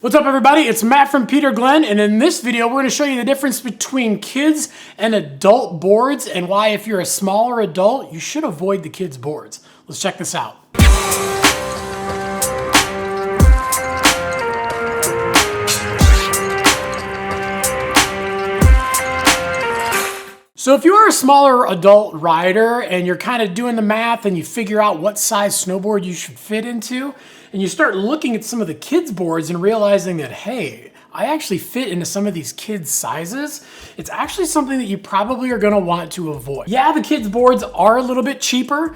What's up everybody, it's Matt from Peter Glenn, and in this video we're going to show you the difference between kids and adult boards and why if you're a smaller adult, you should avoid the kids boards. Let's check this out. So if you are a smaller adult rider and you're kind of doing the math and you figure out what size snowboard you should fit into, and you start looking at some of the kids boards and realizing that, hey, I actually fit into some of these kids sizes, it's actually something that you probably are going to want to avoid. Yeah, the kids boards are a little bit cheaper,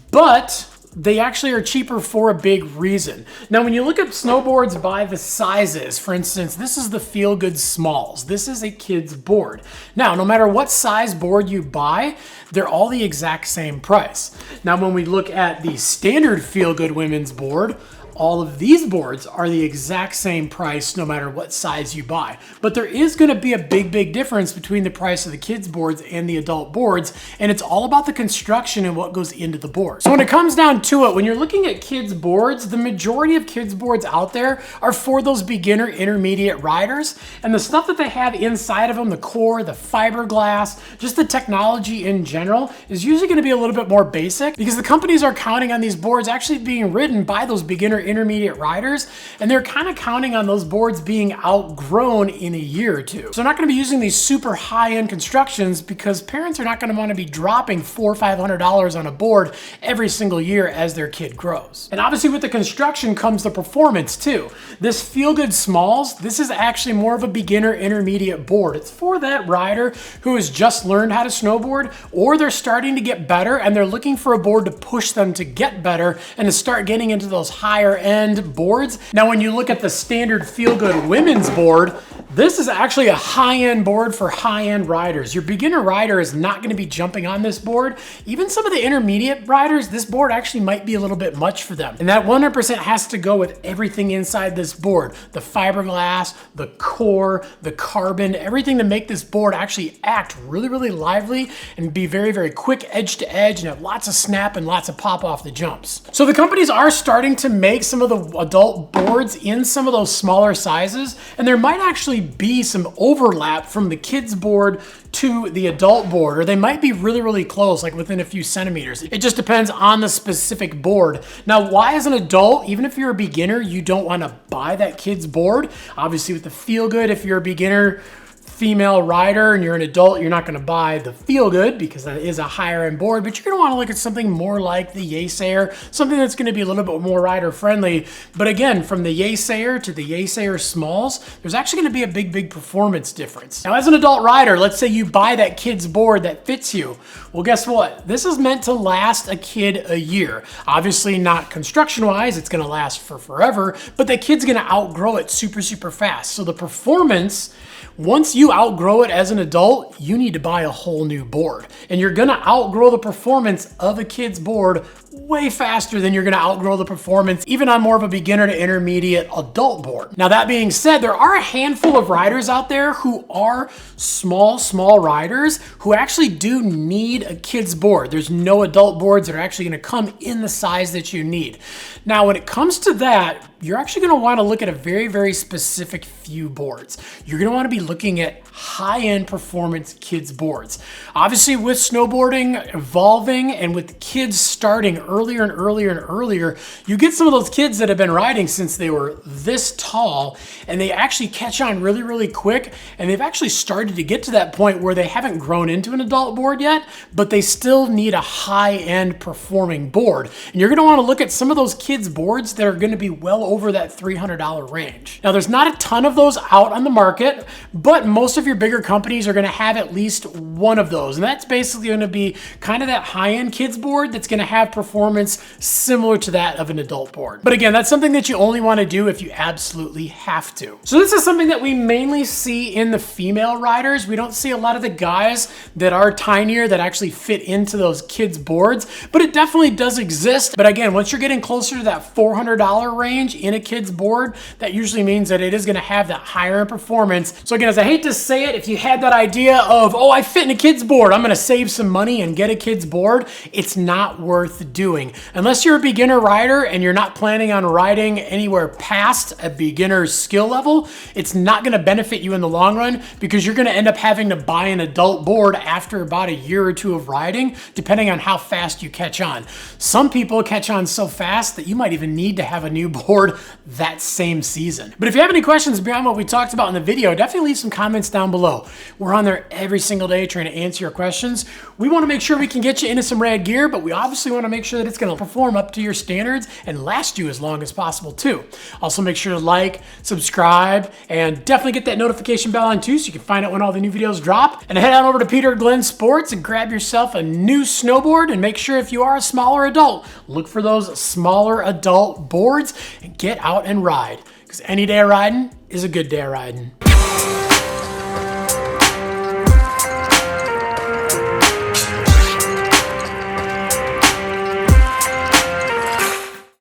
but they actually are cheaper for a big reason. Now, when you look at snowboards by the sizes, for instance, this is the Feel Good Smalls. This is a kid's board. Now, no matter what size board you buy, they're all the exact same price. Now, when we look at the standard Feel Good women's board, all of these boards are the exact same price no matter what size you buy. But there is going to be a big difference between the price of the kids boards and the adult boards, and it's all about the construction and what goes into the board. So when it comes down to it, when you're looking at kids boards, the majority of kids boards out there are for those beginner intermediate riders, and the stuff that they have inside of them, the core, the fiberglass, just the technology in general is usually going to be a little bit more basic because the companies are counting on these boards actually being ridden by those beginner intermediate riders, and they're kind of counting on those boards being outgrown in a year or two. So they're not going to be using these super high-end constructions because parents are not going to want to be dropping $400 or $500 on a board every single year as their kid grows. And obviously with the construction comes the performance too. This Feel Good Smalls, this is actually more of a beginner intermediate board. It's for that rider who has just learned how to snowboard, or they're starting to get better and they're looking for a board to push them to get better and to start getting into those higher end boards. Now, when you look at the standard Feel Good women's board, this is actually a high-end board for high-end riders. Your beginner rider is not going to be jumping on this board. Even some of the intermediate riders, this board actually might be a little bit much for them. And that 100% has to go with everything inside this board. The fiberglass, the core, the carbon, everything to make this board actually act really lively and be very quick edge to edge and have lots of snap and lots of pop off the jumps. So the companies are starting to make some of the adult boards in some of those smaller sizes, and there might actually be some overlap from the kids board to the adult board, or they might be really close, like within a few centimeters. It just depends on the specific board. Now, why as an adult, even if you're a beginner, you don't want to buy that kids board? Obviously with the Feel Good, if you're a beginner female rider and you're an adult, you're not going to buy the Feel Good because that is a higher end board, but you're going to want to look at something more like the Yesayer, something that's going to be a little bit more rider friendly. But again, from the Yesayer to the Yesayer Smalls, there's actually going to be a big performance difference. Now, as an adult rider, let's say you buy that kid's board that fits you. Well, guess what? This is meant to last a kid a year. Obviously not construction wise, it's going to last for forever, but the kid's going to outgrow it super fast. So the performance, once you outgrow it as an adult, you need to buy a whole new board. And you're gonna outgrow the performance of a kid's board way faster than you're gonna outgrow the performance even on more of a beginner to intermediate adult board. Now, that being said, there are a handful of riders out there who are small riders who actually do need a kid's board. There's no adult boards that are actually gonna come in the size that you need. Now, when it comes to that, you're actually gonna wanna look at a very specific few boards. You're gonna wanna be looking at high-end performance kids boards. Obviously, with snowboarding evolving and with kids starting earlier and earlier, you get some of those kids that have been riding since they were this tall, and they actually catch on really quick, and they've actually started to get to that point where they haven't grown into an adult board yet, but they still need a high-end performing board. And you're gonna wanna look at some of those kids boards that are gonna be well over that $300 range. Now, there's not a ton of those out on the market, but most of your bigger companies are gonna have at least one of those. And that's basically gonna be kind of that high-end kids board that's gonna have performance similar to that of an adult board. But again, that's something that you only wanna do if you absolutely have to. So this is something that we mainly see in the female riders. We don't see a lot of the guys that are tinier that actually fit into those kids boards, but it definitely does exist. But again, once you're getting closer to that $400 range in a kid's board, that usually means that it is gonna have that higher end performance. So again, as I hate to say it, if you had that idea of, oh, I fit in a kid's board, I'm gonna save some money and get a kid's board, it's not worth doing. Unless you're a beginner rider and you're not planning on riding anywhere past a beginner's skill level, it's not gonna benefit you in the long run because you're gonna end up having to buy an adult board after about a year or two of riding, depending on how fast you catch on. Some people catch on so fast that you might even need to have a new board that same season. But if you have any questions beyond what we talked about in the video, definitely leave some comments down below. We're on there every single day trying to answer your questions. We wanna make sure we can get you into some rad gear, but we obviously wanna make sure that it's gonna perform up to your standards and last you as long as possible too. Also make sure to like, subscribe, and definitely get that notification bell on too so you can find out when all the new videos drop. And head on over to Peter Glenn Sports and grab yourself a new snowboard, and make sure if you are a smaller adult, look for those smaller adult boards and get out and ride. Because any day of riding is a good day of riding.